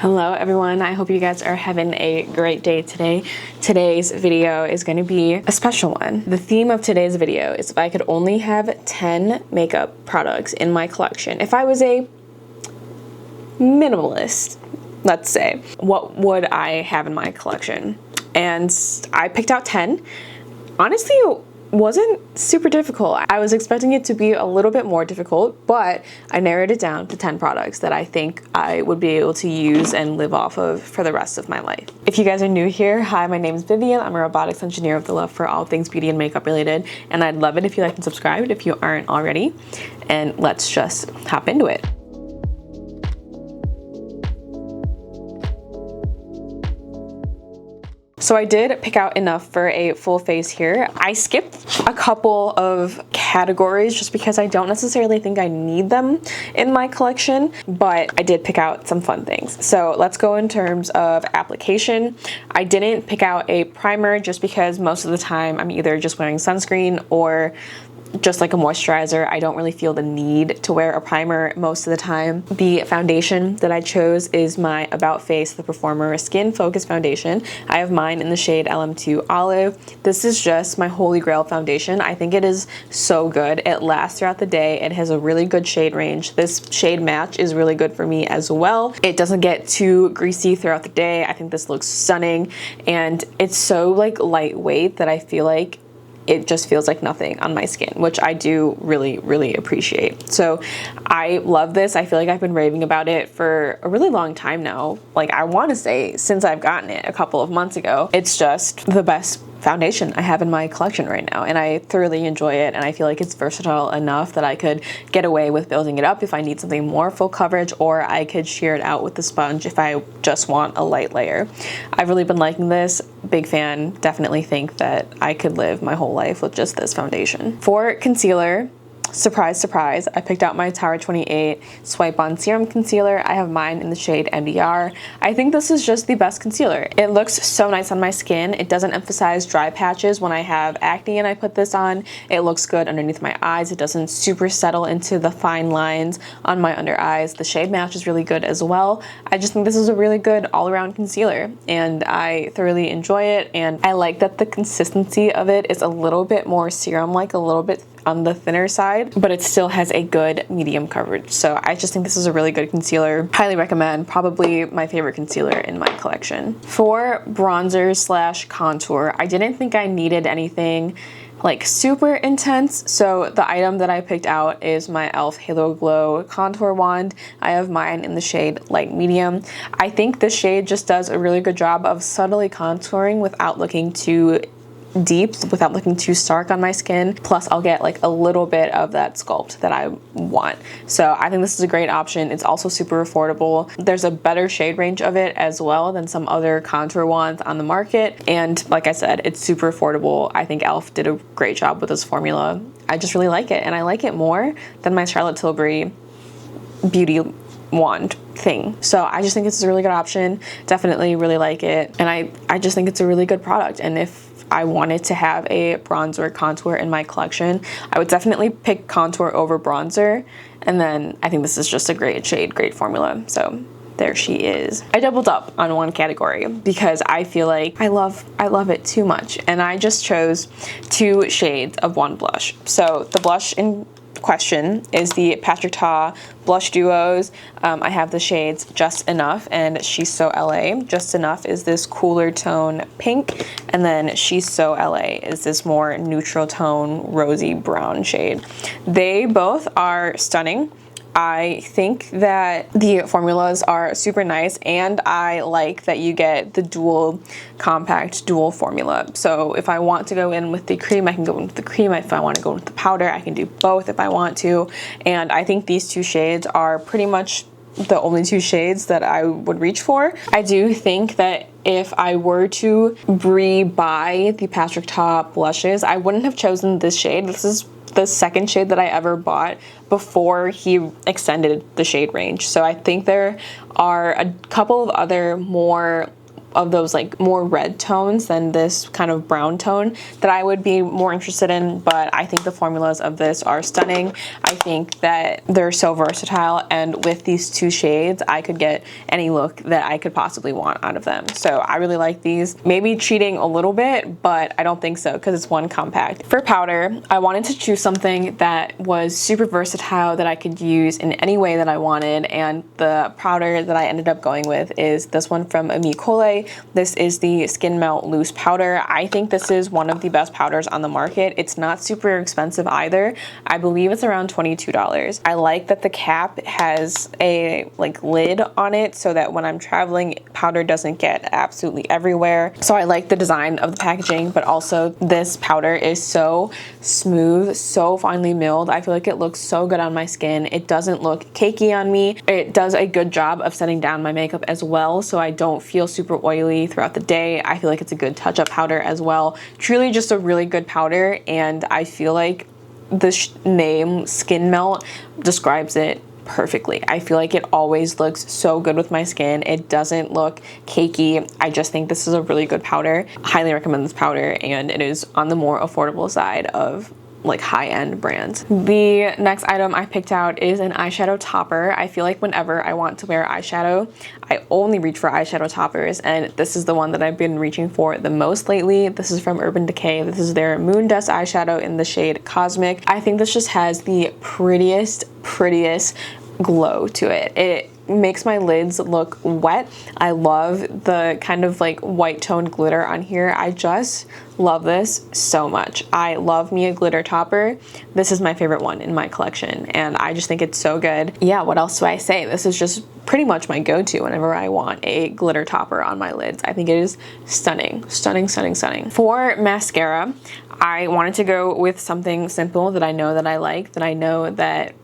Hello everyone, I hope you guys are having a great day today. Today's video is going to be a special one. The theme of today's video is if I could only have 10 makeup products in my collection. If I was a minimalist, let's say, what would I have in my collection? And I picked out 10. Honestly, it wasn't super difficult. I was expecting it to be a little bit more difficult, but I narrowed it down to 10 products that I think I would be able to use and live off of for the rest of my life. If you guys are new here, hi, my name is Vivian. I'm a robotics engineer with the love for all things beauty and makeup related, and I'd love it if you like and subscribe if you aren't already. And let's just hop into it. So I did pick out enough for a full face here. I skipped a couple of categories just because I don't necessarily think I need them in my collection, but I did pick out some fun things. So let's go in terms of application. I didn't pick out a primer just because most of the time I'm either just wearing sunscreen or just like a moisturizer. I don't really feel the need to wear a primer most of the time. The foundation that I chose is my About Face The Performer Skin Focus Foundation. I have mine in the shade LM2 Olive. This is just my holy grail foundation. I think it is so good. It lasts throughout the day. It has a really good shade range. This shade match is really good for me as well. It doesn't get too greasy throughout the day. I think this looks stunning, and it's so like lightweight that I feel like it just feels like nothing on my skin, which I do really appreciate. So I love this. I feel like I've been raving about it for a really long time now. Like, I want to say since I've gotten it a couple of months ago. It's just the best foundation I have in my collection right now, and I thoroughly enjoy it, and I feel like it's versatile enough that I could get away with building it up if I need something more full coverage, or I could sheer it out with the sponge if I just want a light layer. I've really been liking this. Big fan. Definitely think that I could live my whole life with just this foundation. For concealer, surprise, surprise, I picked out my Tower 28 Swipe On Serum Concealer. I have mine in the shade MDR. I think this is just the best concealer. It looks so nice on my skin. It doesn't emphasize dry patches when I have acne and I put this on. It looks good underneath my eyes. It doesn't super settle into the fine lines on my under eyes. The shade match is really good as well. I just think this is a really good all-around concealer, and I thoroughly enjoy it, and I like that the consistency of it is a little bit more serum-like, a little bit on the thinner side, but it still has a good medium coverage. So I just think this is a really good concealer. Highly recommend. Probably my favorite concealer in my collection. For bronzer slash contour, I didn't think I needed anything like super intense, so the item that I picked out is my e.l.f. Halo Glow Contour Wand. I have mine in the shade Light Medium. I think this shade just does a really good job of subtly contouring without looking too deep, without looking too stark on my skin. Plus I'll get like a little bit of that sculpt that I want. So I think this is a great option. It's also super affordable. There's a better shade range of it as well than some other contour wands on the market, and like I said, it's super affordable. I think e.l.f. did a great job with this formula. I just really like it, and I like it more than my Charlotte Tilbury beauty wand thing. So I just think it's a really good option. Definitely really like it, and I just think it's a really good product. And if I wanted to have a bronzer contour in my collection, I would definitely pick contour over bronzer, and then I think this is just a great shade, great formula. So there she is. I doubled up on one category because I feel like I love it too much, and I just chose 2 shades of one blush. So the blush in question is the Patrick Ta Blush Duos. I have the shades Just Enough and She's So LA. Just Enough is this cooler tone pink, and then She's So LA is this more neutral tone rosy brown shade. They both are stunning. I think that the formulas are super nice, and I like that you get the dual compact dual formula. So if I want to go in with the cream, I can go in with the cream. If I want to go in with the powder, I can do both if I want to. And I think these 2 shades are pretty much the only 2 shades that I would reach for. I do think that if I were to re-buy the Patrick Ta blushes, I wouldn't have chosen this shade. This is the second shade that I ever bought before he extended the shade range. So I think there are a couple of other more of those like more red tones than this kind of brown tone that I would be more interested in, but I think the formulas of this are stunning. I think that they're so versatile, and with these two shades I could get any look that I could possibly want out of them. So I really like these. Maybe cheating a little bit, but I don't think so because it's one compact. For powder, I wanted to choose something that was super versatile that I could use in any way that I wanted, and the powder that I ended up going with is this one from Amicole. This is the Skin Melt Loose Powder. I think this is one of the best powders on the market. It's not super expensive either. I believe it's around $22. I like that the cap has a like lid on it so that when I'm traveling, powder doesn't get absolutely everywhere. So I like the design of the packaging, but also this powder is so smooth, so finely milled. I feel like it looks so good on my skin. It doesn't look cakey on me. It does a good job of setting down my makeup as well, so I don't feel super oily throughout the day. I feel like it's a good touch-up powder as well. Truly just a really good powder, and I feel like the name Skin Melt describes it perfectly. I feel like it always looks so good with my skin. It doesn't look cakey. I just think this is a really good powder. Highly recommend this powder, and it is on the more affordable side of like high-end brands. The next item I picked out is an eyeshadow topper. I feel like whenever I want to wear eyeshadow, I only reach for eyeshadow toppers, and this is the one that I've been reaching for the most lately. This is from Urban Decay. This is their Moon Dust eyeshadow in the shade Cosmic. I think this just has the prettiest glow to it. It makes my lids look wet. I love the kind of like white toned glitter on here. I just love this so much. I love me a glitter topper. This is my favorite one in my collection, and I just think it's so good. Yeah, what else do I say? This is just pretty much my go-to whenever I want a glitter topper on my lids. I think it is stunning, stunning, stunning, stunning. For mascara, I wanted to go with something simple that I know that I like, that I know that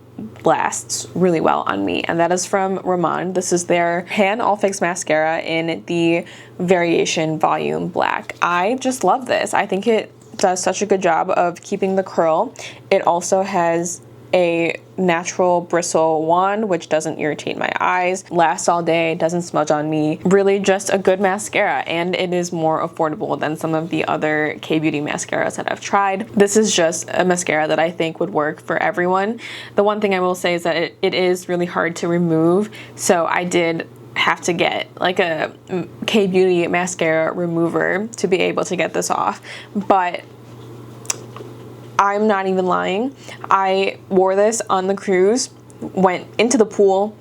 lasts really well on me, and that is from Ramon. This is their Hand All Fix mascara in the variation volume black. I just love this. I think it does such a good job of keeping the curl. It also has a natural bristle wand, which doesn't irritate my eyes, lasts all day, doesn't smudge on me. Really just a good mascara, and it is more affordable than some of the other K-beauty mascaras that I've tried. This is just a mascara that I think would work for everyone. The one thing I will say is that it is really hard to remove, so I did have to get like a K-beauty mascara remover to be able to get this off, but I'm not even lying. I wore this on the cruise, went into the pool,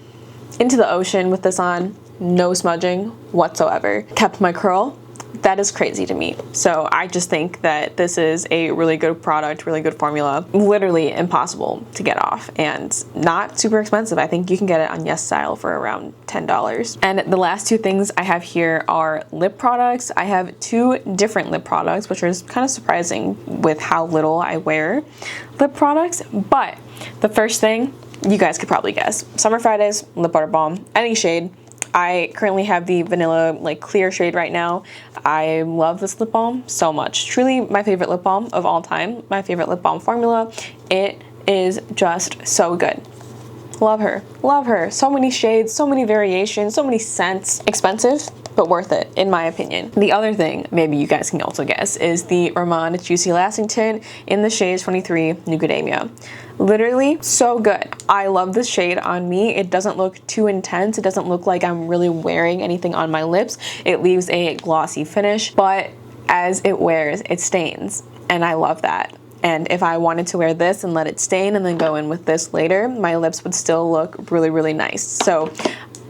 into the ocean with this on, no smudging whatsoever. Kept my curl. That is crazy to me. So I just think that this is a really good product, really good formula, literally impossible to get off, and not super expensive. I think you can get it on YesStyle for around $10. And the last two things I have here are lip products. I have two different lip products, which is kind of surprising with how little I wear lip products. But the first thing, you guys could probably guess. Summer Fridays lip butter balm, any shade. I currently have the vanilla like clear shade right now. I love this lip balm so much. Truly my favorite lip balm of all time. My favorite lip balm formula. It is just so good. Love her. Love her. So many shades, so many variations, so many scents. Expensive, but worth it, in my opinion. The other thing, maybe you guys can also guess, is the Ramon Juicy Lasting Tint in the shade 23 Nucademia. Literally so good. I love this shade on me. It doesn't look too intense. It doesn't look like I'm really wearing anything on my lips. It leaves a glossy finish, but as it wears, it stains, and I love that. And if I wanted to wear this and let it stain and then go in with this later, my lips would still look really, really nice. So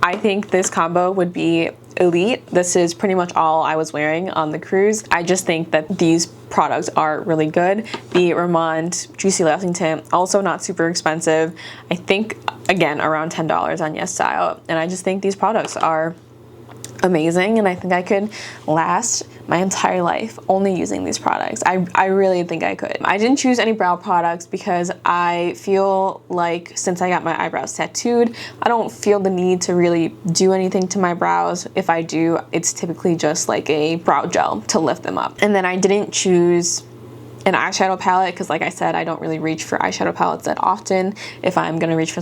I think this combo would be elite. This is pretty much all I was wearing on the cruise. I just think that these products are really good. The Ramon Juicy Lasting Tint, also not super expensive. I think, again, around $10 on YesStyle. And I just think these products are amazing, and I think I could last my entire life only using these products. I really think I could. I didn't choose any brow products because I feel like since I got my eyebrows tattooed, I don't feel the need to really do anything to my brows. If I do, it's typically just like a brow gel to lift them up. And then I didn't choose an eyeshadow palette, because like I said, I don't really reach for eyeshadow palettes that often. If I'm going to reach for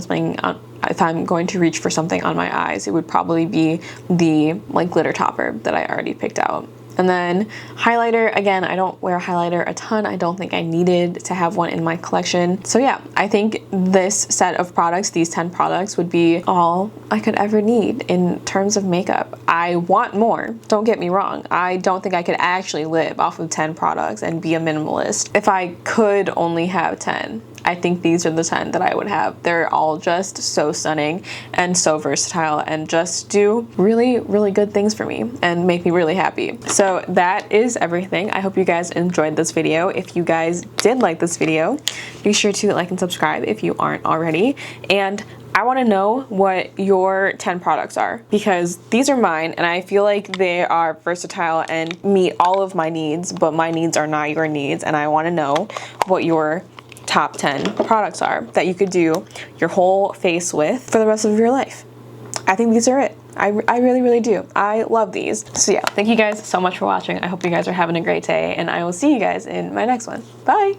something on my eyes, it would probably be the like glitter topper that I already picked out. And then highlighter, again, I don't wear highlighter a ton. I don't think I needed to have one in my collection. So yeah, I think this set of products, these 10 products, would be all I could ever need in terms of makeup. I want more, don't get me wrong. I don't think I could actually live off of 10 products and be a minimalist. If I could only have 10, I think these are the 10 that I would have. They're all just so stunning and so versatile and just do really, really good things for me and make me really happy. So that is everything. I hope you guys enjoyed this video. If you guys did like this video, be sure to like and subscribe if you aren't already. And I want to know what your 10 products are, because these are mine and I feel like they are versatile and meet all of my needs, but my needs are not your needs, and I want to know what your top 10 products are that you could do your whole face with for the rest of your life. I think these are it. I really, really do. I love these. So yeah, thank you guys so much for watching. I hope you guys are having a great day, and I will see you guys in my next one. Bye!